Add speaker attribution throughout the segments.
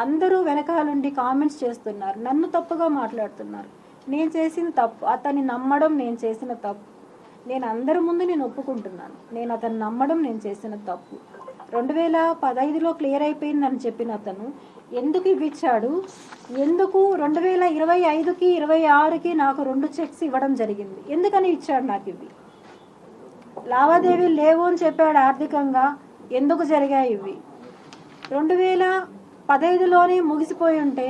Speaker 1: అందరూ వెనకాలండి కామెంట్స్ చేస్తున్నారు, నన్ను తప్పుగా మాట్లాడుతున్నారు. నేను చేసిన తప్పు, అతన్ని నమ్మడం నేను చేసిన తప్పు. నేను అందరి ముందు నేను ఒప్పుకుంటున్నాను, నేను అతన్ని నమ్మడం నేను చేసిన తప్పు. 2015లో క్లియర్ అయిపోయిందని చెప్పిన అతను ఎందుకు ఇవ్విచ్చాడు, ఎందుకు 2025కి 26కి నాకు 2 చెక్స్ ఇవ్వడం జరిగింది, ఎందుకని ఇచ్చాడు నాకు ఇవి? లావాదేవీలు లేవు అని చెప్పాడు ఆర్థికంగా, ఎందుకు జరిగాయి ఇవి? 2015లోనే ముగిసిపోయి ఉంటే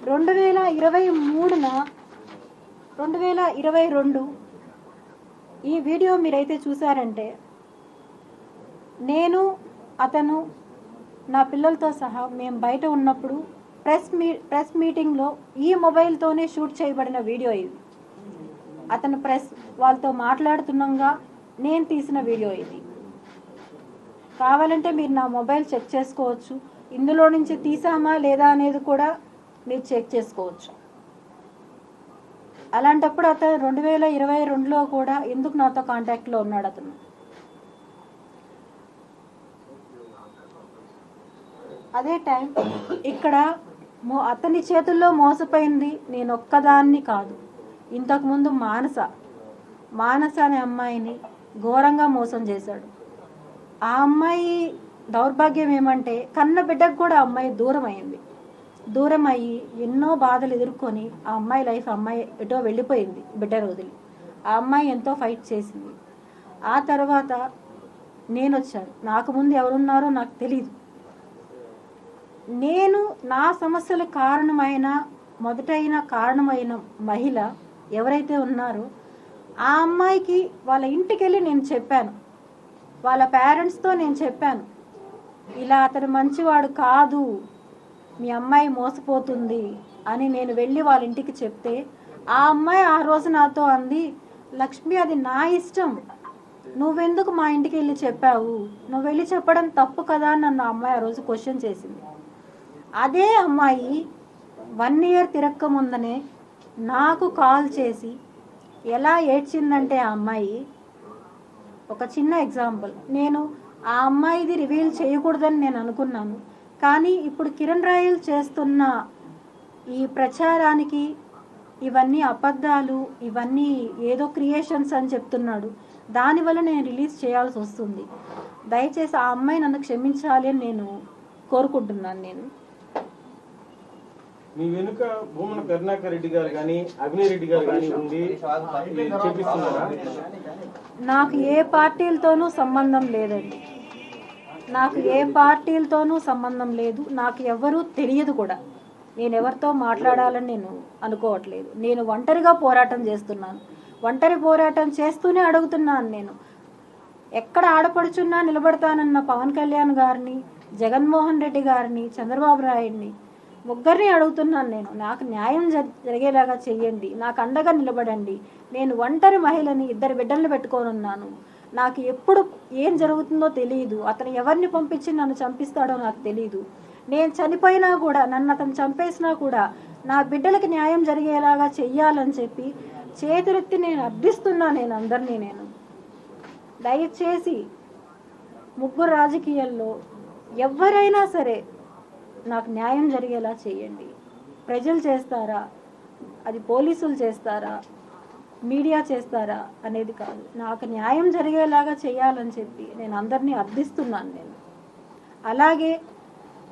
Speaker 1: 2023న 2022 ఈ వీడియో మీరైతే చూసారంటే నేను అతను నా పిల్లలతో సహా మేము బయట ఉన్నప్పుడు ప్రెస్ మీటింగ్లో ఈ మొబైల్తోనే షూట్ చేయబడిన వీడియో ఇది. అతను ప్రెస్ వాళ్ళతో మాట్లాడుతున్నాగా నేను తీసిన వీడియో ఇది. కావాలంటే మీరు నా మొబైల్ చెక్ చేసుకోవచ్చు, ఇందులో నుంచి తీసామా లేదా అనేది కూడా మీరు చెక్ చేసుకోవచ్చు. అలాంటప్పుడు అతను 2022లో కూడా ఎందుకు నాతో కాంటాక్ట్లో ఉన్నాడు? అతను అదే టైం ఇక్కడ అతని చేతుల్లో మోసపోయింది నేను ఒక్కదాన్ని కాదు. ఇంతకుముందు మానస అనే అమ్మాయిని ఘోరంగా మోసం చేశాడు. ఆ అమ్మాయి దౌర్భాగ్యం ఏమంటే కన్న బిడ్డకు కూడా అమ్మాయి దూరం అయ్యి ఎన్నో బాధలు ఎదుర్కొని ఆ అమ్మాయి లైఫ్ అమ్మాయి ఎటో వెళ్ళిపోయింది బిడ్డను వదిలి. ఆ అమ్మాయి ఎంతో ఫైట్ చేసింది. ఆ తర్వాత నేను వచ్చాను, నాకు ముందు ఎవరున్నారో నాకు తెలియదు. నేను నా సమస్యల కారణమైన మహిళ ఎవరైతే ఉన్నారో ఆ అమ్మాయికి వాళ్ళ ఇంటికి వెళ్ళి నేను చెప్పాను, వాళ్ళ పేరెంట్స్తో నేను చెప్పాను, ఇలా అతను మంచివాడు కాదు, మీ అమ్మాయి మోసపోతుంది అని నేను వెళ్ళి వాళ్ళ ఇంటికి చెప్తే ఆ అమ్మాయి ఆ రోజు నాతో అంది, లక్ష్మి అది నా ఇష్టం, నువ్వెందుకు మా ఇంటికి వెళ్ళి చెప్పావు, నువ్వు వెళ్ళి చెప్పడం తప్పు కదా అని నన్ను ఆ అమ్మాయి ఆ రోజు క్వశ్చన్ చేసింది. అదే అమ్మాయి 1 year తిరక్క ముందనే నాకు కాల్ చేసి ఎలా ఏడ్చిందంటే ఆ అమ్మాయి, ఒక చిన్న ఎగ్జాంపుల్, నేను ఆ అమ్మాయిది రివీల్ చేయకూడదని నేను అనుకున్నాను, కానీ ఇప్పుడు కిరణ్ రాయల్ చేస్తున్న ఈ ప్రచారానికి ఇవన్నీ అబద్ధాలు, ఇవన్నీ ఏదో క్రియేషన్స్ అని చెప్తున్నాడు, దానివల్ల నేను రిలీజ్ చేయాల్సి వస్తుంది. దయచేసి ఆ అమ్మాయి నన్ను క్షమించాలి అని నేను కోరుకుంటున్నాను. నేను
Speaker 2: మీ వెనుక భూమన కరుణాకర్ రెడ్డి గారు కానీ అభినయ్ రెడ్డి గారు కానీ ఉండి చేపిస్తున్నారా?
Speaker 1: నాకు ఏ పార్టీలతోనూ సంబంధం లేదండి, నాకు ఏ పార్టీలతోనూ సంబంధం లేదు, నాకు ఎవరూ తెలియదు కూడా. నేను ఎవరితో మాట్లాడాలని నేను అనుకోవట్లేదు. నేను ఒంటరిగా పోరాటం చేస్తున్నాను, ఒంటరి పోరాటం చేస్తూనే అడుగుతున్నాను. నేను ఎక్కడ ఆడపడుచున్నా నిలబడతానన్న పవన్ కళ్యాణ్ గారిని, జగన్మోహన్ రెడ్డి గారిని, చంద్రబాబు నాయుడిని ముగ్గురిని అడుగుతున్నాను. నేను నాకు న్యాయం జరిగేలాగా చెయ్యండి, నాకు అండగా నిలబడండి. నేను ఒంటరి మహిళని, 2 బిడ్డలను పెట్టుకొని ఉన్నాను, నాకు ఎప్పుడు ఏం జరుగుతుందో తెలియదు, అతను ఎవరిని పంపించి నన్ను చంపిస్తాడో నాకు తెలియదు. నేను చనిపోయినా కూడా, నన్ను అతను చంపేసినా కూడా నా బిడ్డలకి న్యాయం జరిగేలాగా చెయ్యాలని చెప్పి చేతులెత్తి నేను అర్థిస్తున్నా. నేను అందరినీ నేను దయచేసి 3 రాజకీయాల్లో ఎవరైనా సరే నాకు న్యాయం జరిగేలా చేయండి. ప్రజలు చేస్తారా, అది పోలీసులు చేస్తారా, మీడియా చేస్తారా అనేది కాదు, నాకు న్యాయం జరిగేలాగా చేయాలని చెప్పి నేను అందరినీ అర్థిస్తున్నాను. నేను అలాగే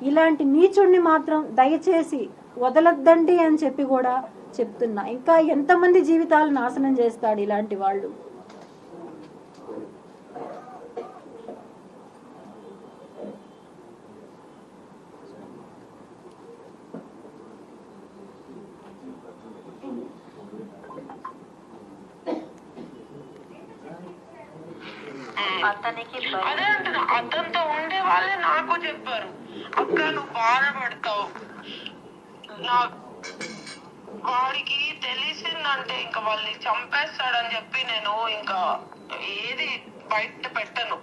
Speaker 1: ఇలాంటి నీచుడిని మాత్రం దయచేసి వదలొద్దండి అని చెప్పి కూడా చెప్తున్నా. ఇంకా ఎంతమంది జీవితాలు నాశనం చేస్తాడు ఇలాంటి వాళ్ళు?
Speaker 3: అదే అంటున్నా, అతనితో ఉండే వాళ్ళే నాకు చెప్పారు, అక్క నువ్వు బాధపడతావు, వాడికి తెలిసిందంటే ఇంకా వాళ్ళని చంపేస్తాడని చెప్పి నేను ఇంకా ఏది బయట పెట్టను.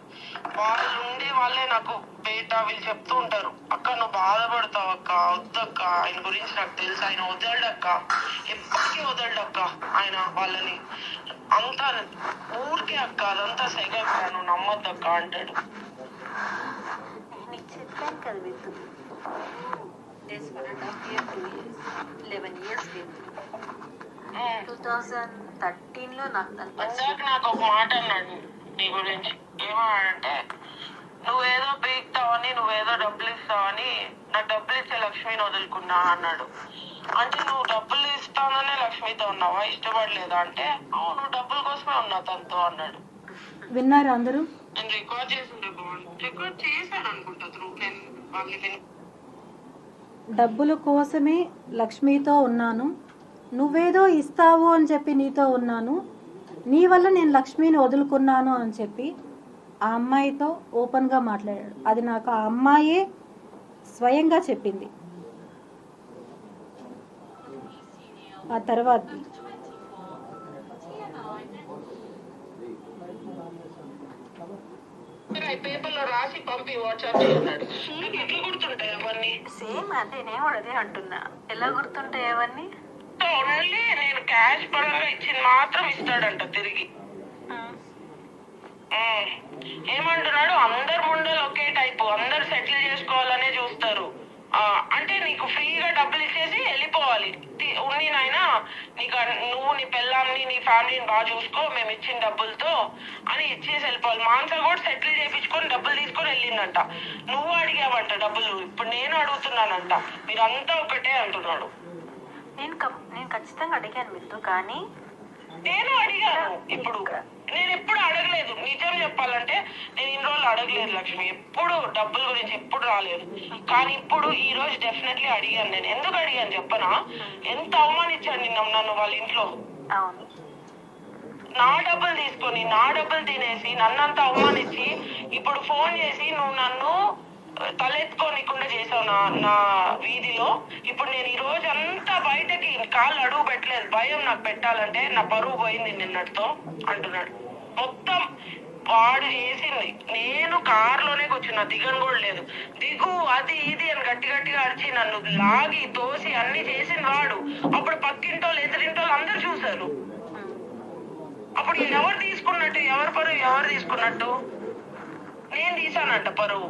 Speaker 3: వాళ్ళు ఉండే వాళ్ళే నాకు వీళ్ళు చెప్తూ ఉంటారు, అక్క నువ్వు బాధపడతావు అక్క, వద్దక్క, ఆయన గురించి నాకు తెలుసు, ఆయన వదలడక్క, ఎప్పటికీ వదలడక్క ఆయన వాళ్ళని, అంతా ఊరికే అక్క, అదంతా సెగ అక్క, నువ్వు నమ్మద్దక్క అంటాడు.
Speaker 4: చెప్పాను కదా
Speaker 1: డేస్ 1.5 years 2 years 11 years లేదు 2013లో నాకు
Speaker 3: ఇందాక నాకు ఒక మాట అన్నాడు నీ గురించి. ఏమన్నాడంటే నువ్వేదో పీక్తావని, నువ్వేదో డబ్బులు ఇస్తావని, నాకు డబ్బులు ఇచ్చే లక్ష్మిని వదులుకున్నా అన్నాడు. అంటే నువ్వు డబ్బులు ఇస్తాననే లక్ష్మితో ఉన్నావా, ఇష్టపడలేదా అంటే అవును డబ్బుల కోసమే ఉన్నా తనతో అన్నాడు.
Speaker 1: విన్నారు అందరూ?
Speaker 3: నేను రికార్డ్ చేసిండే బాగుంది, రికార్డ్ చేశాను అనుకుంటా. నేను వాళ్ళకి
Speaker 1: డబ్బుల కోసమే లక్ష్మితో ఉన్నాను, నువ్వేదో ఇస్తావు అని చెప్పి నీతో ఉన్నాను, నీ వల్ల నేను లక్ష్మిని వదులుకున్నాను అని చెప్పి ఆ అమ్మాయితో ఓపెన్గా మాట్లాడాడు. అది నాకు ఆ అమ్మాయే స్వయంగా చెప్పింది. ఆ తర్వాత
Speaker 3: పేపర్లో రాసి పంపి వాట్సాప్ చేస్తున్నాడు. నీకు ఎట్లా గుర్తుంటాయి అవన్నీ?
Speaker 1: సేమ్ అదే, నేను కూడా అదే అంటున్నా. ఎలా గుర్తుంటాయి అవన్నీ?
Speaker 3: ఓన్లీ నేను క్యాష్ పరంగా ఇచ్చింది మాత్రం ఇస్తాడంట తిరిగి. ఏమంటున్నాడు, అందరు ముండలు ఒకే టైపు, అందరు సెటిల్ చేసుకోవాలనే చూస్తారు. అంటే నీకు ఫ్రీగా డబ్బులు ఇచ్చేసి వెళ్ళిపోవాలి, ఉన్ని నాయన నీకు నువ్వు నీ పెళ్ళాన్ని నీ ఫ్యామిలీని బాగా చూసుకో మేము ఇచ్చిన డబ్బులతో అని ఇచ్చేసి వెళ్ళిపోవాలి. మాంస కూడా సెటిల్ చేయించుకొని డబ్బులు తీసుకొని వెళ్ళిందంట. నువ్వు అడిగావంట డబ్బులు, ఇప్పుడు నేను అడుగుతున్నానంట, మీరంతా ఒకటే అంటున్నాడు.
Speaker 1: నేను ఖచ్చితంగా అడిగాను మీతో, కానీ
Speaker 3: నేను అడిగాను. ఇప్పుడు నేను ఎప్పుడు అడగలేదు, నిజం చెప్పాలంటే నేను ఇన్ని రోజులు అడగలేదు లక్ష్మి, ఎప్పుడు డబ్బుల గురించి ఎప్పుడు రాలేదు. కానీ ఇప్పుడు ఈ రోజు డెఫినెట్లీ అడిగాను. నేను ఎందుకు అడిగాను చెప్పనా, ఎంత అవమానించాను నన్ను వాళ్ళ ఇంట్లో. నా డబ్బులు తీసుకొని నా డబ్బులు తినేసి నన్నంతా అవమానించి ఇప్పుడు ఫోన్ చేసి నువ్వు నన్ను తలెత్తుకోనికుండా చేసావు నా వీధిలో. ఇప్పుడు నేను ఈ రోజు అంతా బయటకి కాళ్ళు అడుగు పెట్టలేదు, భయం నాకు పెట్టాలంటే, నా పరువు పోయింది నిన్నటితో అంటున్నాడు. మొత్తం వాడు చేసింది. నేను కారులోనే కూర్చున్నా, దిగను కూడా లేదు. దిగు అది ఇది అని గట్టి గట్టిగా అరిచి నన్ను లాగి తోసి అన్ని చేసింది వాడు. అప్పుడు పక్కింటోళ్ళు ఎదురింటోళ్ళు అందరు చూశారు. అప్పుడు ఎవరు తీసుకున్నట్టు, ఎవరి పరువు ఎవరు తీసుకున్నట్టు? నేను తీసానంట పరువు.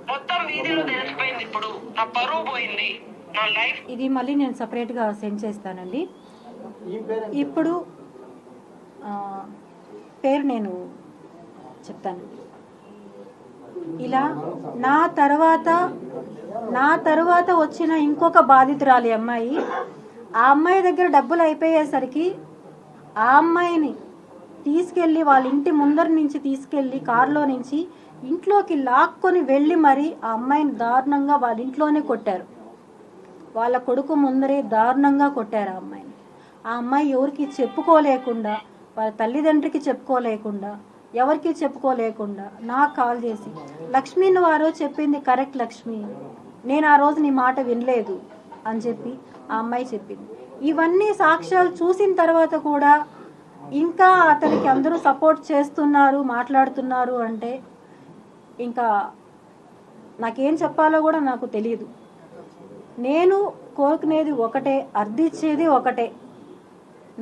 Speaker 3: మొత్తం వీధిలో తెలిసిపోయింది. ఇప్పుడు నా పరువు పోయింది, నా లైఫ్.
Speaker 1: ఇది మళ్ళీ నేను సపరేట్గా సెండ్ చేస్తానండి. ఇప్పుడు పేరు నేను చెప్తానండి. ఇలా నా తర్వాత వచ్చిన ఇంకొక బాధితురాలి అమ్మాయి, ఆ అమ్మాయి దగ్గర డబ్బులు అయిపోయేసరికి ఆ అమ్మాయిని తీసుకెళ్ళి వాళ్ళ ఇంటి ముందర నుంచి తీసుకెళ్ళి కారులో నుంచి ఇంట్లోకి లాక్కొని వెళ్ళి మరి ఆ అమ్మాయిని దారుణంగా వాళ్ళ ఇంట్లోనే కొట్టారు. వాళ్ళ కొడుకు ముందరే దారుణంగా కొట్టారు ఆ అమ్మాయిని. ఆ అమ్మాయి ఎవరికి చెప్పుకోలేకుండా, వాళ్ళ తల్లిదండ్రికి చెప్పుకోలేకుండా, ఎవరికి చెప్పుకోలేకుండా నాకు కాల్ చేసి, లక్ష్మి నువ్వు ఆ రోజు చెప్పింది కరెక్ట్ లక్ష్మి, నేను ఆ రోజు నీ మాట వినలేదు అని చెప్పి ఆ అమ్మాయి చెప్పింది. ఇవన్నీ సాక్ష్యాలు చూసిన తర్వాత కూడా ఇంకా అతనికి అందరూ సపోర్ట్ చేస్తున్నారు, మాట్లాడుతున్నారు అంటే ఇంకా నాకేం చెప్పాలో కూడా నాకు తెలియదు. నేను కోరుకునేది ఒకటే, అర్థించేది ఒకటే,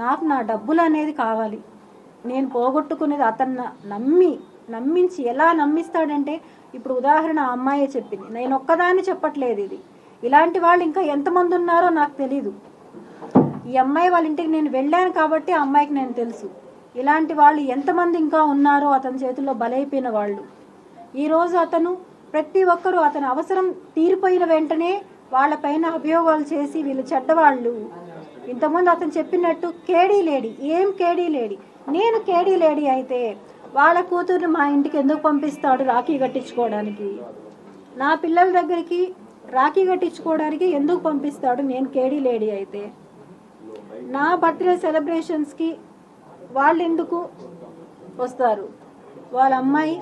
Speaker 1: నాకు నా డబ్బులు అనేది కావాలి. నేను పోగొట్టుకునేది అతన్ని నమ్మించి ఎలా నమ్మిస్తాడంటే, ఇప్పుడు ఉదాహరణ ఆ అమ్మాయే చెప్పింది, నేను ఒక్కదాన్ని చెప్పట్లేదు ఇది, ఇలాంటి వాళ్ళు ఇంకా ఎంతమంది ఉన్నారో నాకు తెలీదు. ఈ అమ్మాయి వాళ్ళ ఇంటికి నేను వెళ్ళాను కాబట్టి ఆ అమ్మాయికి నేను తెలుసు, ఇలాంటి వాళ్ళు ఎంతమంది ఇంకా ఉన్నారో అతని చేతుల్లో బలైపోయిన వాళ్ళు. ఈరోజు అతను ప్రతి ఒక్కరూ అతని అవసరం తీరిపోయిన వెంటనే వాళ్ళపైన అభియోగాలు చేసి వీళ్ళు చెడ్డవాళ్ళు. ఇంతకుముందు అతను చెప్పినట్టు కేడీ లేడీ, ఏం కేడీ లేడీ? నేను కేడీ లేడీ అయితే వాళ్ళ కూతుర్ని మా ఇంటికి ఎందుకు పంపిస్తాడు రాఖీ కట్టించుకోవడానికి? నా పిల్లల దగ్గరికి రాఖీ కట్టించుకోవడానికి ఎందుకు పంపిస్తాడు నేను కేడీ లేడీ అయితే? నా బర్త్డే సెలబ్రేషన్స్కి వాళ్ళు ఎందుకు వస్తారు? వాళ్ళ అమ్మాయి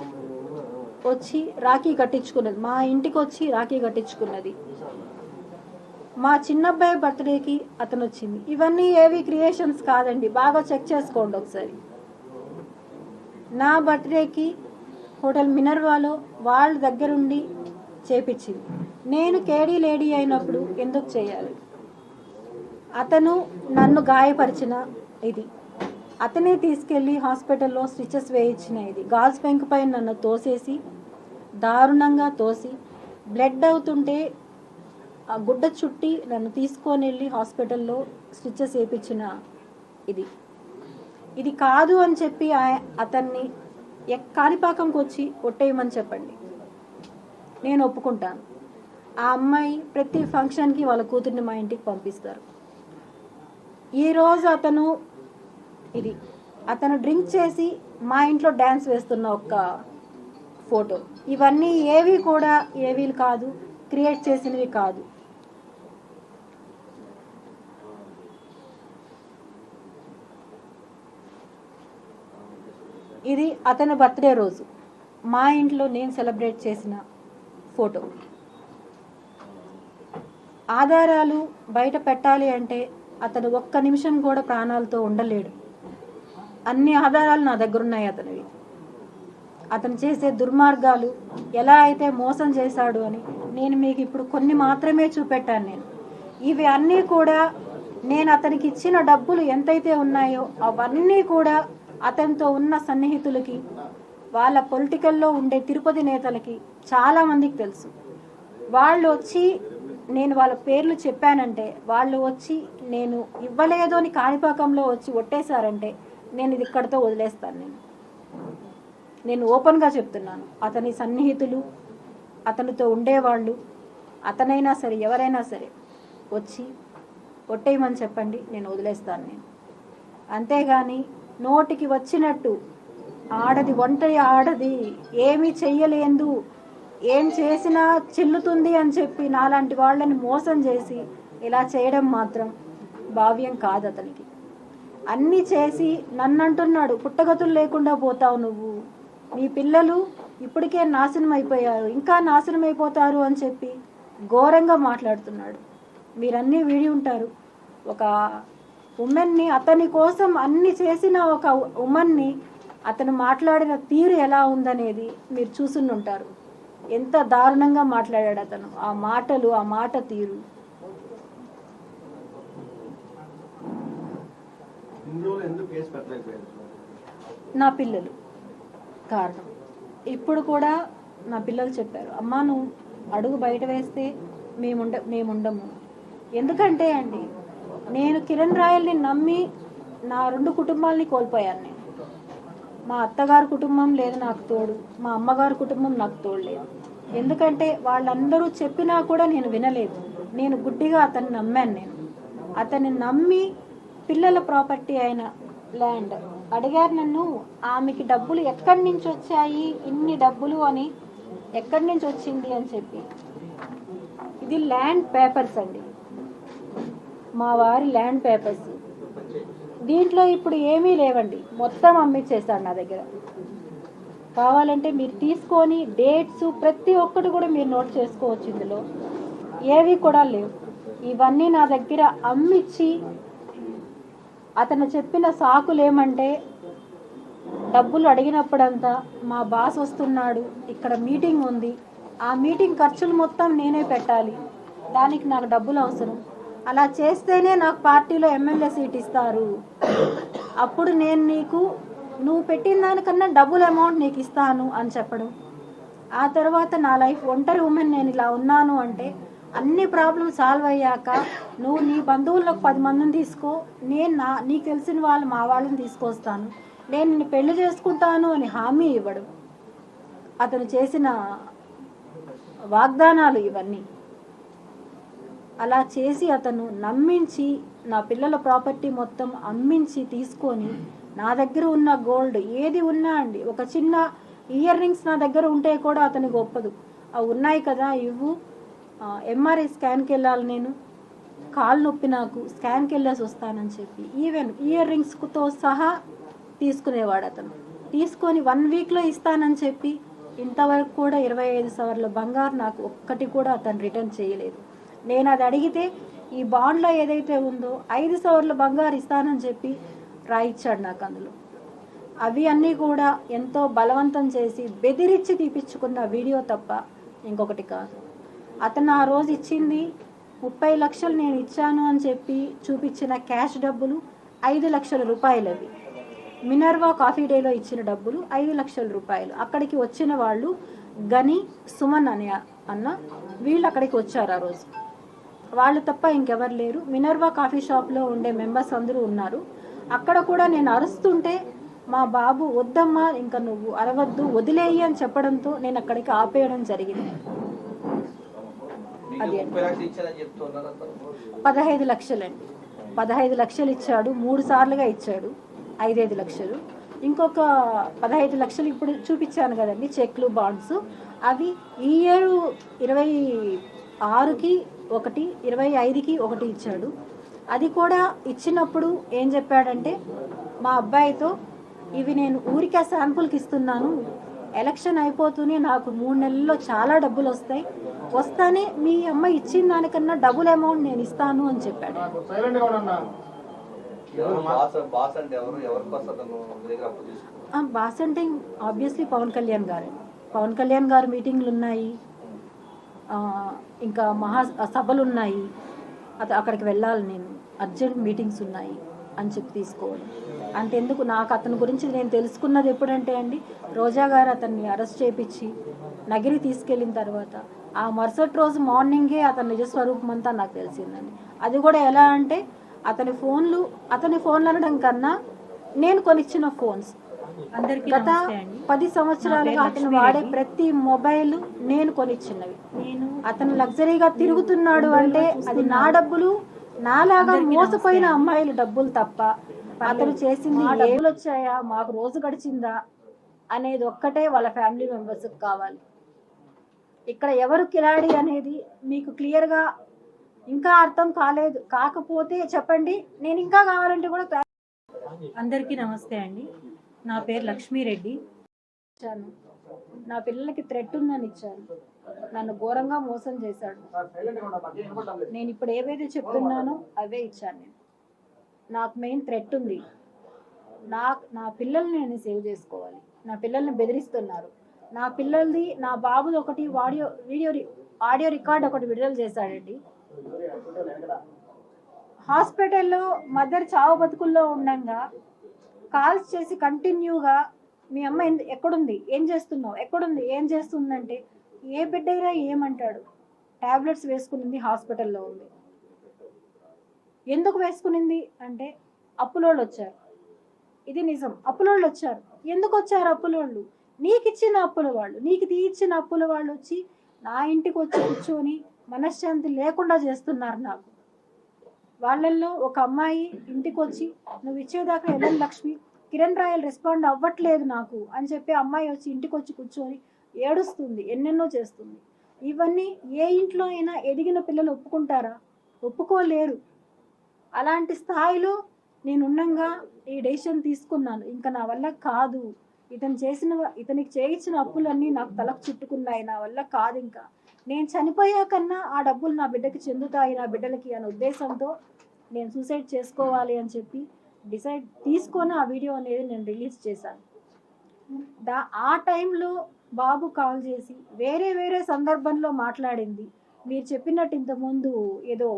Speaker 1: వచ్చి రాఖీ కట్టించుకున్నది, మా ఇంటికి వచ్చి రాఖీ కట్టించుకున్నది. మా చిన్నబ్బాయి బర్త్డేకి అతను వచ్చింది. ఇవన్నీ ఏవి క్రియేషన్స్ కాదండి, బాగా చెక్ చేసుకోండి ఒకసారి. నా బర్త్డేకి హోటల్ మినర్వాలో వాళ్ళ దగ్గరుండి చేపించింది. నేను కేడీ లేడీ అయినప్పుడు ఎందుకు చేయాలి? అతను నన్ను గాయపరిచిన ఇది, అతనే తీసుకెళ్ళి హాస్పిటల్లో స్టిచెస్ వేయించిన ఇది, గాజు పెంకుపై నన్ను తోసేసి దారుణంగా తోసి బ్లడ్ అవుతుంటే ఆ గుడ్డ చుట్టి నన్ను తీసుకొని వెళ్ళి హాస్పిటల్లో స్టిచెస్ వేయించిన ఇది కాదు అని చెప్పి అతన్ని కాణిపాకంకి వచ్చి ఒట్టేయమని చెప్పండి, నేను ఒప్పుకుంటాను. ఆ అమ్మాయి ప్రతి ఫంక్షన్కి వాళ్ళ కూతుర్ని మా ఇంటికి పంపిస్తారు. ఈరోజు అతను డ్రింక్ చేసి మా ఇంట్లో డ్యాన్స్ వేస్తున్న ఒక ఫోటో. ఇవన్నీ ఏవి కాదు, క్రియేట్ చేసినవి కాదు. ఇది అతని బర్త్డే రోజు మా ఇంట్లో నేను సెలబ్రేట్ చేసిన ఫోటో. ఆధారాలు బయట పెట్టాలి అంటే అతను ఒక్క నిమిషం కూడా ప్రాణాలతో ఉండలేడు. అన్ని ఆధారాలు నా దగ్గర ఉన్నాయి అతనివి. అతను చేసే దుర్మార్గాలు ఎలా అయితే మోసం చేశాడు అని నేను మీకు ఇప్పుడు కొన్ని మాత్రమే చూపెట్టాను. ఇవి అన్నీ కూడా నేను అతనికి ఇచ్చిన డబ్బులు ఎంతైతే ఉన్నాయో అవన్నీ కూడా అతనితో ఉన్న సన్నిహితులకి, వాళ్ళ పొలిటికల్లో ఉండే తిరుపతి నేతలకి చాలామందికి తెలుసు. వాళ్ళు వచ్చి నేను వాళ్ళ పేర్లు చెప్పానంటే, వాళ్ళు వచ్చి నేను ఇవ్వలేదు అని కాణిపాకంలో వచ్చి ఒట్టేశారంటే నేను ఇది ఇక్కడితో వదిలేస్తాను. నేను ఓపెన్గా చెప్తున్నాను. అతని సన్నిహితులు, అతనితో ఉండేవాళ్ళు, అతనైనా సరే ఎవరైనా సరే వచ్చి ఒట్టేయమని చెప్పండి, నేను వదిలేస్తాను. అంతేగాని నోటికి వచ్చినట్టు ఒంటరి ఆడది ఏమీ చెయ్యలేదు, ఏం చేసినా చెల్లుతుంది అని చెప్పి నాలాంటి వాళ్ళని మోసం చేసి ఇలా చేయడం మాత్రం భావ్యం కాదు అతనికి. అన్నీ చేసి నన్ను అంటున్నాడు, పుట్టగతులు లేకుండా పోతావు నువ్వు, నీ పిల్లలు ఇప్పటికే నాశనం అయిపోయారు, ఇంకా నాశనం అయిపోతారు అని చెప్పి ఘోరంగా మాట్లాడుతున్నాడు. మీరన్నీ విడి ఉంటారు. ఒక ఉమెన్ని, అతని కోసం అన్ని చేసిన ఒక ఉమెన్ని అతను మాట్లాడిన తీరు ఎలా ఉందనేది మీరు చూసుంటారు. ఎంత దారుణంగా మాట్లాడాడు అతను. ఆ మాటలు, ఆ మాట తీరు. నా పిల్లలు కారణం. ఇప్పుడు కూడా నా పిల్లలు చెప్పారు, అమ్మా నువ్వు అడుగు బయట వేస్తే మేముండము. ఎందుకంటే అండి, నేను కిరణ్ రాయల్ని నమ్మి నా 2 కుటుంబాలని కోల్పోయాను. నేను మా అత్తగారు కుటుంబం లేదు నాకు తోడు, మా అమ్మగారు కుటుంబం నాకు తోడు లేదు. ఎందుకంటే వాళ్ళందరూ చెప్పినా కూడా నేను వినలేదు. నేను గుడ్డిగా అతన్ని నమ్మాను. అతన్ని నమ్మి పిల్లల ప్రాపర్టీ అయిన ల్యాండ్ అడిగారు నన్ను. ఆమెకి డబ్బులు ఎక్కడి నుంచి వచ్చాయి, ఇన్ని డబ్బులు అని, ఎక్కడి నుంచి వచ్చింది అని చెప్పి. ఇది ల్యాండ్ పేపర్స్ అండి, మా వారి ల్యాండ్ పేపర్స్. దీంట్లో ఇప్పుడు ఏమీ లేవండి, మొత్తం అమ్మిచ్చేస్తాడు నా దగ్గర. కావాలంటే మీరు తీసుకొని డేట్స్ ప్రతి ఒక్కటి కూడా మీరు నోట్ చేసుకోవచ్చు. ఇందులో ఏవి కూడా లేవు. ఇవన్నీ నా దగ్గర అమ్మిచ్చి అతను చెప్పిన సాకులు ఏమంటే, డబ్బులు అడిగినప్పుడంతా మా బాస్ వస్తున్నాడు, ఇక్కడ మీటింగ్ ఉంది, ఆ మీటింగ్ ఖర్చులు మొత్తం నేనే పెట్టాలి, దానికి నాకు డబ్బులు అవసరం, అలా చేస్తేనే నాకు పార్టీలో ఎమ్మెల్యే సీట్ ఇస్తారు, అప్పుడు నేను నువ్వు పెట్టిన దానికన్నా డబ్బులు అమౌంట్ నీకు ఇస్తాను అని చెప్పడం. ఆ తర్వాత నా లైఫ్ ఒంటరి ఉమెన్, నేను ఇలా ఉన్నాను అంటే అన్ని ప్రాబ్లమ్స్ సాల్వ్ అయ్యాక నువ్వు నీ బంధువులకు 10 మందిని తీసుకో, నేను నీకు తెలిసిన వాళ్ళు మా వాళ్ళని తీసుకొస్తాను, నేను నిన్ను పెళ్లి చేసుకుంటాను అని హామీ ఇవ్వడం. అతను చేసిన వాగ్దానాలు ఇవన్నీ. అలా చేసి అతను నమ్మించి నా పిల్లల ప్రాపర్టీ మొత్తం అమ్మించి తీసుకొని నా దగ్గర ఉన్న గోల్డ్ ఏది ఉన్నా అండి, ఒక చిన్న ఇయర్ రింగ్స్ నా దగ్గర ఉంటే కూడా అతనికి ఒప్పదు. అవి ఉన్నాయి కదా ఇవ్వు, ఎంఆర్ఐ స్కాన్కి వెళ్ళాలి, నేను కాలు నొప్పి, నాకు స్కాన్కి వెళ్ళేసి వస్తానని చెప్పి ఈవెన్ ఇయర్ రింగ్స్తో సహా తీసుకునేవాడు అతను. తీసుకొని 1 వీక్లో ఇస్తానని చెప్పి ఇంతవరకు కూడా 25 సవర్ల బంగారు నాకు ఒక్కటి కూడా అతను రిటర్న్ చేయలేదు. నేను అది అడిగితే ఈ బాండ్లో ఏదైతే ఉందో 5 సవర్ల బంగారు ఇస్తానని చెప్పి రాయిచ్చాడు నాకు అందులో. అవి అన్నీ కూడా ఎంతో బలవంతం చేసి బెదిరించి తీపిచ్చుకున్న వీడియో తప్ప ఇంకొకటి కాదు. అతను ఆ రోజు ఇచ్చింది 30 లక్షలు నేను ఇచ్చాను అని చెప్పి చూపించిన క్యాష్ డబ్బులు 5 లక్షల రూపాయలు. అవి మినర్వా కాఫీ డేలో ఇచ్చిన డబ్బులు 5 లక్షల రూపాయలు. అక్కడికి వచ్చిన వాళ్ళు గని, సుమన్ అన్న వీళ్ళు అక్కడికి వచ్చారు ఆ రోజు. వాళ్ళు తప్ప ఇంకెవరు లేరు. మినర్వా కాఫీ షాప్లో ఉండే మెంబర్స్ అందరూ ఉన్నారు. అక్కడ కూడా నేను అరుస్తుంటే మా బాబు వద్దమ్మా ఇంకా నువ్వు అరవద్దు వదిలేయి అని చెప్పడంతో నేను అక్కడికి ఆపేయడం జరిగింది. అది 15 లక్షలండి. 15 లక్షలు ఇచ్చాడు, 3 సార్లుగా ఇచ్చాడు. 5 లక్షలు, ఇంకొక 15 లక్షలు ఇప్పుడు చూపించాను కదండి చెక్లు, బాండ్స్. అవి ఈ ఇయర్ 26కి ఒకటి, 25కి ఒకటి ఇచ్చాడు. అది కూడా ఇచ్చినప్పుడు ఏం చెప్పాడంటే మా అబ్బాయితో, ఇవి నేను ఊరికే శాంపుల్కి ఇస్తున్నాను, ఎలక్షన్ అయిపోతూనే నాకు 3 నెలల్లో చాలా డబ్బులు వస్తానే మీ అమ్మ ఇచ్చిన దానికన్నా డబుల్ అమౌంట్ నేను ఇస్తాను అని చెప్పాడు. బాస్ అంటే ఆబ్వియస్లీ పవన్ కళ్యాణ్ గారు. పవన్ కళ్యాణ్ గారు మీటింగ్లు ఉన్నాయి, ఇంకా సభలు ఉన్నాయి, అక్కడికి వెళ్ళాలి, నేను అర్జెంట్ మీటింగ్స్ ఉన్నాయి అని చెప్పి తీసుకోవాలి. అంతెందుకు, నాకు అతని గురించి నేను తెలుసుకున్నది ఎప్పుడంటే అండి, రోజా గారు అతన్ని అరెస్ట్ చేయించి నగిరి తీసుకెళ్ళిన తర్వాత ఆ మరుసటి రోజు మార్నింగే అతని నిజస్వరూపం అంతా నాకు తెలిసిందండి. అది కూడా ఎలా అంటే అతని ఫోన్లు అనడం కన్నా నేను కొనిచ్చిన ఫోన్స్, గత 10 సంవత్సరాలుగా అతను వాడే ప్రతి మొబైల్ నేను కొనిచ్చినవి. అతను లగ్జరీగా తిరుగుతున్నాడు అంటే అది నా డబ్బులు, నాలాగా మోసపోయిన అమ్మాయిల డబ్బులు తప్ప అతను చేసింది డబ్బులు వచ్చాయా, మాకు రోజు గడిచిందా అనేది ఒక్కటే వాళ్ళ ఫ్యామిలీ మెంబర్స్కి కావాలి. ఇక్కడ ఎవరు కిలాడి అనేది మీకు క్లియర్గా ఇంకా అర్థం కాకపోతే చెప్పండి, నేను ఇంకా కావాలంటే కూడా.
Speaker 4: అందరికీ నమస్తే అండి. నా పేరు లక్ష్మీరెడ్డి.
Speaker 1: ఇచ్చాను, నా పిల్లలకి థ్రెట్ ఉందని ఇచ్చాను, నన్ను ఘోరంగా మోసం చేశాడు. నేను ఇప్పుడు ఏవైతే చెప్తున్నానో అవే ఇచ్చాను. నేను నాకు మెయిన్ థ్రెట్ ఉంది, నా పిల్లల్ని నేను సేవ్ చేసుకోవాలి. నా పిల్లల్ని బెదిరిస్తున్నారు. నా పిల్లలది, నా బాబుది ఒకటి ఆడియో రికార్డ్ ఒకటి విడుదల చేశాడండి. హాస్పిటల్లో మదర్ చావు బతుకుల్లో ఉండగా కాల్స్ చేసి కంటిన్యూగా మీ అమ్మ ఎక్కడుంది, ఏం చేస్తున్నావు, ఎక్కడుంది, ఏం చేస్తుందంటే ఏ బిడ్డ అయినా ఏమంటాడు, టాబ్లెట్స్ వేసుకునింది, హాస్పిటల్లో ఉంది. ఎందుకు వేసుకునింది అంటే అప్పులోళ్ళు వచ్చారు. ఇది నిజం, అప్పులోళ్ళు వచ్చారు. ఎందుకు వచ్చారు అప్పులోళ్ళు? నీకు ఇచ్చిన అప్పుల వాళ్ళు, నీకు తీర్చిన అప్పుల వాళ్ళు వచ్చి నా ఇంటికి వచ్చి కూర్చొని మనశ్శాంతి లేకుండా చేస్తున్నారు నాకు. వాళ్ళల్లో ఒక అమ్మాయి ఇంటికి వచ్చి నువ్వు ఇచ్చేదాకా వెళ్ళను లక్ష్మి, కిరణ్ రాయల్ రెస్పాండ్ అవ్వట్లేదు నాకు అని చెప్పి అమ్మాయి వచ్చి ఇంటికి వచ్చి కూర్చొని ఏడుస్తుంది, ఎన్నెన్నో చేస్తుంది. ఇవన్నీ ఏ ఇంట్లో అయినా ఎదిగిన పిల్లలు ఒప్పుకుంటారా? ఒప్పుకోలేరు. అలాంటి స్థాయిలో నేనున్నంగా ఈ డెసిషన్ తీసుకున్నాను. ఇంకా నా వల్ల కాదు, ఇతనికి చేయించిన అప్పులన్నీ నాకు తలకు చుట్టుకున్నాయి, నా వల్ల కాదు, ఇంకా నేను చనిపోయాకన్నా ఆ డబ్బులు నా బిడ్డకి చెందుతాయి, నా బిడ్డలకి అనే ఉద్దేశంతో నేను సూసైడ్ చేసుకోవాలి అని చెప్పి డిసైడ్ తీసుకొని ఆ వీడియో అనేది నేను రిలీజ్ చేశాను. ఆ టైంలో బాబు కాల్ చేసి వేరే సందర్భంలో మాట్లాడింది. మీరు చెప్పినట్టు ఇంతకుముందు ఏదో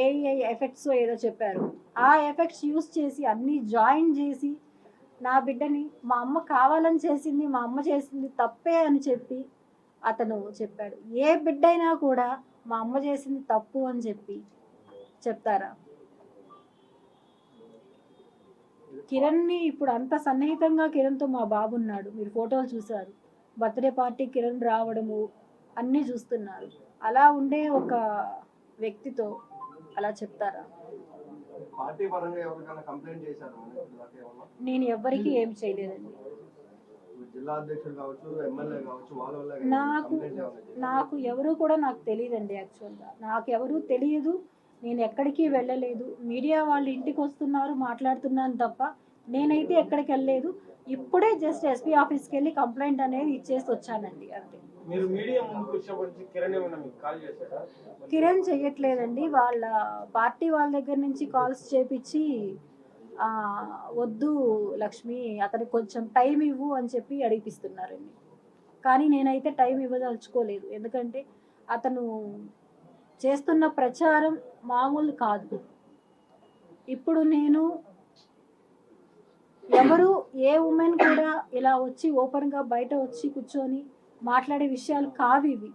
Speaker 1: ఏఐ ఎఫెక్ట్స్ ఏదో చెప్పారు, ఆ ఎఫెక్ట్స్ యూస్ చేసి అన్నీ జాయిన్ చేసి నా బిడ్డని మా అమ్మ కావాలని చేసింది, మా అమ్మ చేసింది తప్పే అని చెప్పి అతను చెప్పాడు. ఏ బిడ్డైనా కూడా మా అమ్మ చేసింది తప్పు అని చెప్పి చెప్తారా? కిరణ్ని ఇప్పుడు అంత సన్నిహితంగా కిరణ్తో మా బాబు ఉన్నాడు, మీరు ఫోటోలు చూశారు. బర్త్డే పార్టీ కిరణ్ రావడము అన్నీ చూస్తున్నారు. అలా ఉండే ఒక వ్యక్తితో అలా చెప్తారా? నేను ఎవ్వరికి ఏం చేయలేదండి. నాకు ఎవరు కూడా నాకు తెలియదండి. యాక్చువల్గా నాకు ఎవరు తెలియదు, నేను ఎక్కడికి వెళ్ళలేదు. మీడియా వాళ్ళు ఇంటికి వస్తున్నారు, మాట్లాడుతున్నాను తప్ప నేనైతే ఎక్కడికి వెళ్ళలేదు. ఇప్పుడే జస్ట్ ఎస్పీ ఆఫీస్కి వెళ్ళి కంప్లైంట్ అనేది ఇచ్చేసి వచ్చానండి, అంతే. కిరణ్ చెయ్యట్లేదండి, వాళ్ళ పార్టీ వాళ్ళ దగ్గర నుంచి కాల్స్ చేపించి వద్దు లక్ష్మి, అతనికి కొంచెం టైం ఇవ్వు అని చెప్పి అడిగిపిస్తున్నారండి. కానీ నేనైతే టైం ఇవ్వదలుచుకోలేదు, ఎందుకంటే అతను చేస్తున్న ప్రచారం మామూలు కాదు. ఇప్పుడు నేను ఎవరు ఏ ఉమెన్ కూడా ఇలా వచ్చి ఓపెన్గా బయట వచ్చి కూర్చొని మాట్లాడే విషయాలు కావు ఇవి.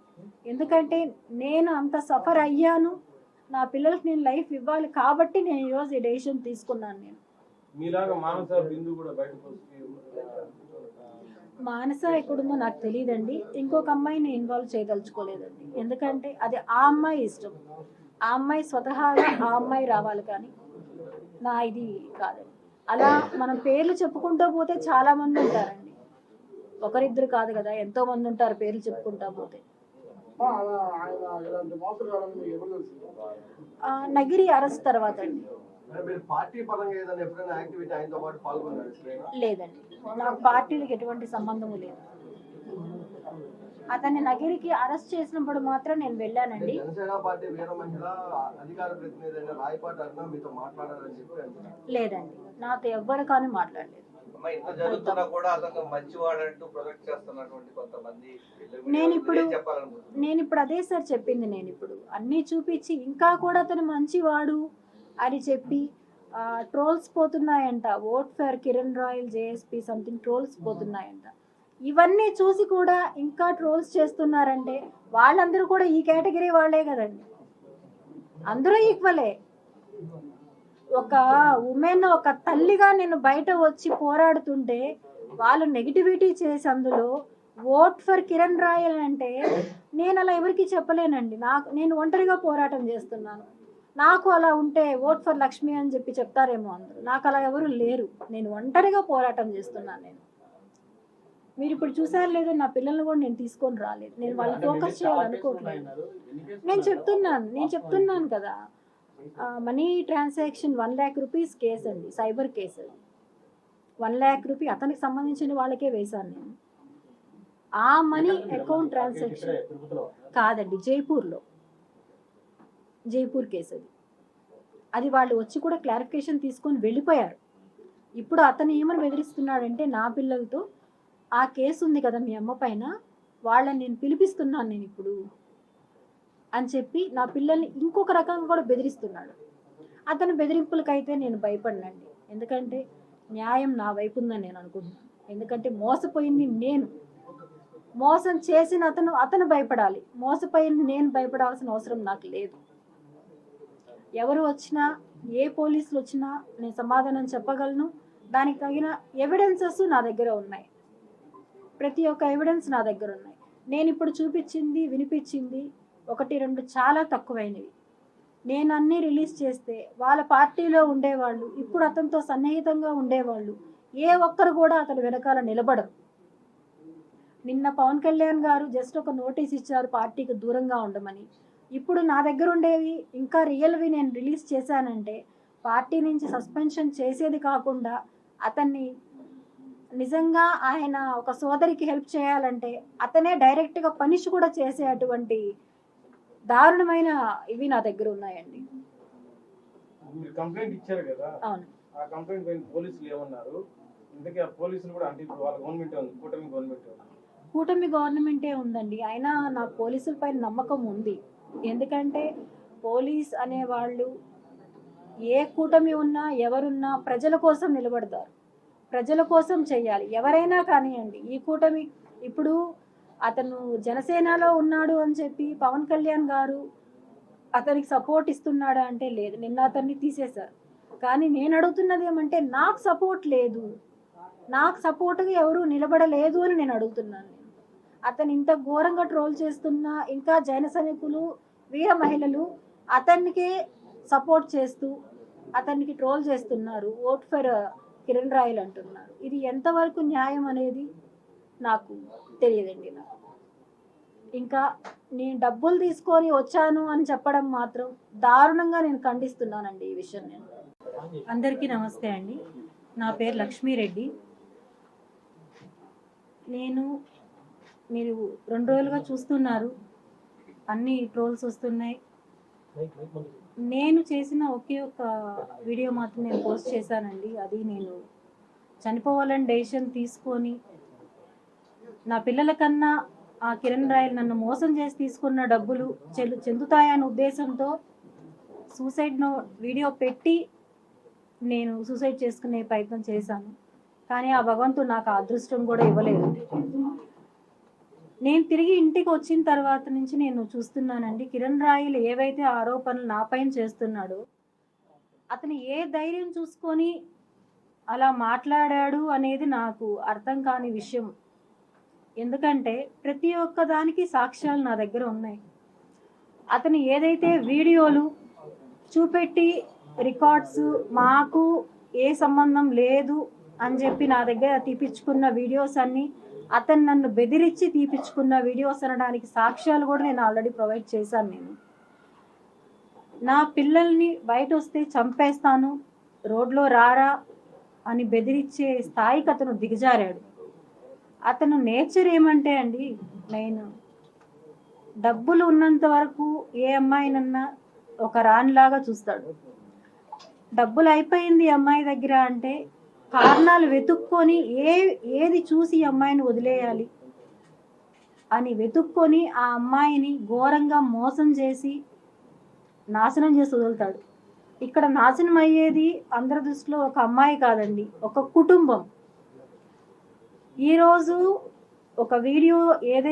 Speaker 1: ఎందుకంటే నేను అంత సఫర్ అయ్యాను, నా పిల్లలకి నేను లైఫ్ ఇవ్వాలి కాబట్టి నేను ఈరోజు ఈ డెసిషన్ తీసుకున్నాను. నేను
Speaker 2: మీలాగా మానస బిందు కూడా బయటకు వచ్చి
Speaker 1: మానస ఎక్కడుందో నాకు తెలియదండి. ఇంకొక అమ్మాయిని ఇన్వాల్వ్ చేయదలుచుకోలేదండి. ఎందుకంటే అది ఆ అమ్మాయి ఇష్టం. ఆ అమ్మాయి స్వతహాగా ఆ అమ్మాయి రావాలి, కానీ నా ఇది కాదండి. అలా మనం పేర్లు చెప్పుకుంటూ పోతే చాలా మంది ఉంటారండి. ఒకరిద్దరు కాదు కదా, ఎంతో మంది ఉంటారు పేర్లు చెప్పుకుంటా పోతే. నగిరి అరెస్ట్ తర్వాత అండి. లేదండి, నాకు పార్టీలకు ఎటువంటి సంబంధము లేదు. అతన్ని నగిరికి అరెస్ట్ చేసినప్పుడు మాత్రం నేను వెళ్ళానండి. లేదండి, నాతో ఎవ్వరు కానీ మాట్లాడలేదు. నేను ఇప్పుడు అదే సార్ చెప్పింది. నేను ఇప్పుడు అన్నీ చూపించి ఇంకా కూడా అతను మంచివాడు అని చెప్పి ట్రోల్స్ పోతున్నాయంట. Vote for Kiran Royal JSP something trolls పోతున్నాయంట. ఇవన్నీ చూసి కూడా ఇంకా ట్రోల్స్ చేస్తున్నారంటే వాళ్ళందరూ కూడా ఈ కేటగిరీ వాళ్ళే కదండి. అందరూ ఈక్వలే. ఒక ఉమెన్, ఒక తల్లిగా నేను బయట వచ్చి పోరాడుతుంటే వాళ్ళు నెగిటివిటీ చేసి అందులో ఓట్ ఫర్ కిరణ్ రాయల్ అంటే నేను అలా ఎవరికి చెప్పలేనండి. నేను ఒంటరిగా పోరాటం చేస్తున్నాను. నాకు అలా ఉంటే ఓట్ ఫర్ లక్ష్మి అని చెప్పి చెప్తారేమో అందరూ. నాకు అలా ఎవరు లేరు. నేను ఒంటరిగా పోరాటం చేస్తున్నాను. మీరు ఇప్పుడు చూసారు లేదో, నా పిల్లల్ని కూడా నేను తీసుకొని రాలేదు. నేను వాళ్ళు ఫోకస్ చేయాలనుకోవట్లేదు. నేను చెప్తున్నాను కదా, money transaction 1 lakh rupees case అండి, సైబర్ కేసు. 1 lakh రూపీ అతనికి సంబంధించిన వాళ్ళకే వేశాను నేను. ఆ మనీ అకౌంట్ ట్రాన్సాక్షన్ కాదండి, జైపూర్ కేసు అది వాళ్ళు వచ్చి కూడా క్లారిఫికేషన్ తీసుకొని వెళ్ళిపోయారు. ఇప్పుడు అతను ఏమని బెదిరిస్తున్నాడంటే, నా పిల్లలతో ఆ కేసు ఉంది కదా మీ అమ్మ పైన, వాళ్ళని నేను పిలిపిస్తున్నాను నేను ఇప్పుడు అని చెప్పి నా పిల్లల్ని ఇంకొక రకంగా కూడా బెదిరిస్తున్నాడు. అతని బెదిరింపులకైతే నేను భయపడినండి. ఎందుకంటే న్యాయం నా వైపు ఉందని నేను అనుకుంటున్నాను. ఎందుకంటే మోసపోయింది నేను, మోసం చేసిన అతను భయపడాలి. మోసపోయింది నేను భయపడాల్సిన అవసరం నాకు లేదు. ఎవరు వచ్చినా, ఏ పోలీసులు వచ్చినా నేను సమాధానం చెప్పగలను. దానికి తగిన ఎవిడెన్సెస్ నా దగ్గర ఉన్నాయి. ప్రతి ఒక్క ఎవిడెన్స్ నా దగ్గర ఉన్నాయి. నేను ఇప్పుడు చూపించింది, వినిపించింది 1-2 చాలా తక్కువైనవి. నేను అన్నీ రిలీజ్ చేస్తే వాళ్ళ పార్టీలో ఉండేవాళ్ళు, ఇప్పుడు అతనితో సన్నిహితంగా ఉండేవాళ్ళు ఏ ఒక్కరు కూడా అతని వెనకాల నిలబడరు. నిన్న పవన్ కళ్యాణ్ గారు జస్ట్ ఒక నోటీస్ ఇచ్చారు పార్టీకి దూరంగా ఉండమని. ఇప్పుడు నా దగ్గర ఉండేవి ఇంకా రియల్వి నేను రిలీజ్ చేశానంటే పార్టీ నుంచి సస్పెన్షన్ చేసేది కాకుండా అతన్ని నిజంగా ఆయన ఒక సోదరికి హెల్ప్ చేయాలంటే అతనే డైరెక్ట్గా పనిష్ కూడా చేసే అటువంటి దారుణమైన ఇవి నా దగ్గర ఉన్నాయండి.
Speaker 2: కంప్లైంట్ ఇచ్చారు కదా,
Speaker 1: అవును.
Speaker 2: ఆ కంప్లైంట్ పైన పోలీసులు ఏమన్నారు? ఇంతకీ ఆ పోలీసులు కూడా అంటే ఇప్పుడు వాళ్ళ గవర్నమెంటే ఉంది, కూటమి
Speaker 1: గవర్నమెంటే ఉందండి. అయినా నాకు పోలీసుల పైన నమ్మకం ఉంది. ఎందుకంటే పోలీస్ అనేవాళ్ళు ఏ కూటమి ఉన్నా ఎవరున్నా ప్రజల కోసం నిలబడతారు, ప్రజల కోసం చెయ్యాలి. ఎవరైనా కానివ్వండి. ఈ కూటమి ఇప్పుడు అతను జనసేనలో ఉన్నాడు అని చెప్పి పవన్ కళ్యాణ్ గారు అతనికి సపోర్ట్ ఇస్తున్నాడా అంటే లేదు. నిన్న అతన్ని తీసేశారు. కానీ నేను అడుగుతున్నది ఏమంటే నాకు సపోర్ట్ లేదు, నాకు సపోర్ట్గా ఎవరు నిలబడలేదు అని నేను అడుగుతున్నాను. అతను ఇంత ఘోరంగా ట్రోల్ చేస్తున్నా ఇంకా జైన సైనికులు, వీర మహిళలు అతనికే సపోర్ట్ చేస్తూ అతనికి ట్రోల్ చేస్తున్నారు. ఓట్ ఫర్ కిరణ్ రాయల్ అంటున్నారు. ఇది ఎంతవరకు న్యాయం అనేది నాకు తెలియదండి. నాకు ఇంకా నేను డబ్బులు తీసుకొని వచ్చాను అని చెప్పడం మాత్రం దారుణంగా నేను ఖండిస్తున్నానండి ఈ విషయం.
Speaker 4: అందరికీ నమస్తే అండి. నా పేరు లక్ష్మీరెడ్డి. మీరు 2 రోజులుగా చూస్తున్నారు, అన్ని ట్రోల్స్ వస్తున్నాయి. నేను చేసిన ఒకే ఒక వీడియో మాత్రం నేను పోస్ట్ చేశానండి. అది నేను చనిపోవాలని డెసిషన్ తీసుకొని నా పిల్లల కన్నా ఆ కిరణ్ రాయల్ నన్ను మోసం చేసి తీసుకున్న డబ్బులు చెందుతాయనే ఉద్దేశంతో సూసైడ్ వీడియో పెట్టి నేను సూసైడ్ చేసుకునే ప్రయత్నం చేశాను. కానీ ఆ భగవంతుడు నాకు ఆ అదృష్టం కూడా ఇవ్వలేదు. నేను తిరిగి ఇంటికి వచ్చిన తర్వాత నుంచి నేను చూస్తున్నానండి, కిరణ్ రాయల్ ఏవైతే ఆరోపణలు నాపైన చేస్తున్నాడో అతను ఏ ధైర్యం చూసుకొని అలా మాట్లాడాడు అనేది నాకు అర్థం కాని విషయం. ఎందుకంటే ప్రతి ఒక్క దానికి సాక్ష్యాలు నా దగ్గర ఉన్నాయి. అతను ఏదైతే వీడియోలు చూపెట్టి రికార్డ్స్ మాకు ఏ సంబంధం లేదు అని చెప్పి నా దగ్గర తీపిచ్చుకున్న వీడియోస్ అన్నీ, అతను నన్ను బెదిరించి తీపిచ్చుకున్న వీడియోస్ అనడానికి సాక్ష్యాలు కూడా నేను ఆల్రెడీ ప్రొవైడ్ చేశాను. నేను నా పిల్లల్ని బయట వస్తే చంపేస్తాను, రోడ్లో రారా అని బెదిరించే స్థాయికి అతను దిగజారాడు. అతను నేచర్ ఏమంటే అండి, నేను డబ్బులు ఉన్నంత వరకు ఏ అమ్మాయినన్నా ఒక రాణిలాగా చూస్తాడు. డబ్బులు అయిపోయింది అమ్మాయి దగ్గర అంటే కారణాలు వెతుక్కొని ఏది చూసి ఈ అమ్మాయిని వదిలేయాలి అని వెతుక్కొని ఆ అమ్మాయిని ఘోరంగా మోసం చేసి నాశనం చేసి వదులుతాడు. ఇక్కడ నాశనం అయ్యేది అందరి దృష్టిలో ఒక అమ్మాయి కాదండి, ఒక కుటుంబం. ఈరోజు ఒక వీడియో ఏదైతే